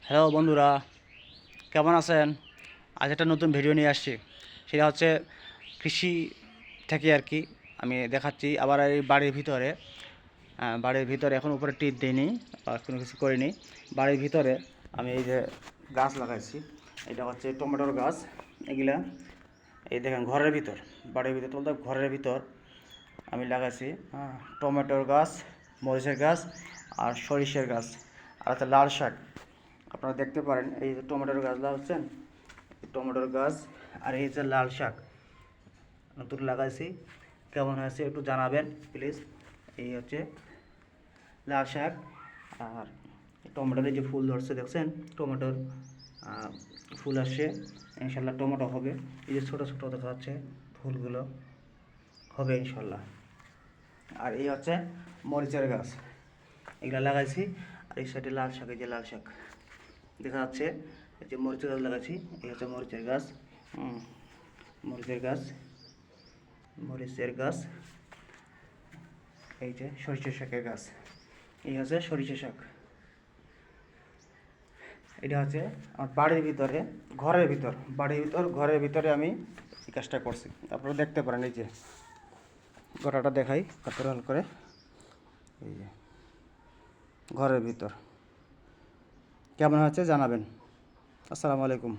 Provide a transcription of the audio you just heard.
Hello বন্ধুরা, কেমন আছেন? আজ একটা নতুন ভিডিও নিয়ে আসছি। সেটা হচ্ছে কৃষি থেকে আর কি আমি দেখাচ্ছি। আবার এই বাড়ির ভিতরে এখন উপরে টিপ দিইনি বা কোনো কিছু করিনি। বাড়ির ভিতরে আমি এই যে গাছ লাগাইছি, এটা হচ্ছে টমেটোর গাছ। এগুলা এই দেখেন বাড়ির ভিতর বলতে ঘরের ভিতর আমি লাগাইছি। টমেটোর গাছ, মরিচের গাছ আর সরিষার গাছ আর একটা লাল শাক। আপনারা দেখতে পারেন এই যে টমেটোর গাছ লাগাচ্ছেন, টমেটোর গাছ আর এই যে লাল শাক নতুন লাগাইছি। কেমন হয়েছে একটু জানাবেন প্লিজ। এই হচ্ছে লাল শাক আর টমেটোর এই যে ফুল ধরছে দেখছেন, টমেটোর ফুল আসছে, ইনশাল্লাহ টমেটো হবে। এই যে ছোটো ছোটো দেখা যাচ্ছে ফুলগুলো হবে ইনশাল্লাহ। আর এই হচ্ছে মরিচের গাছ, এগুলো লাগাইছি। আর এই সাইডে লাল শাক, এই যে লাল শাক দেখা যাচ্ছে, এই যে মরিচের গাছ লাগাইছি। এই হচ্ছে মরিচের গাছ, মরিচের গাছ, মরিচের গাছ। এই যে সরিষা শাকের গাছ, এই হচ্ছে সরিষা শাক। এটা হচ্ছে আমার ঘরের ভিতরে আমি এই কাজটা করছি। আপনারা দেখতে পারেন, এই যে গোটাটা দেখাই কত হাল করে। এই যে ঘরের ভিতর কেমন হচ্ছে জানাবেন। আসসালামু আলাইকুম।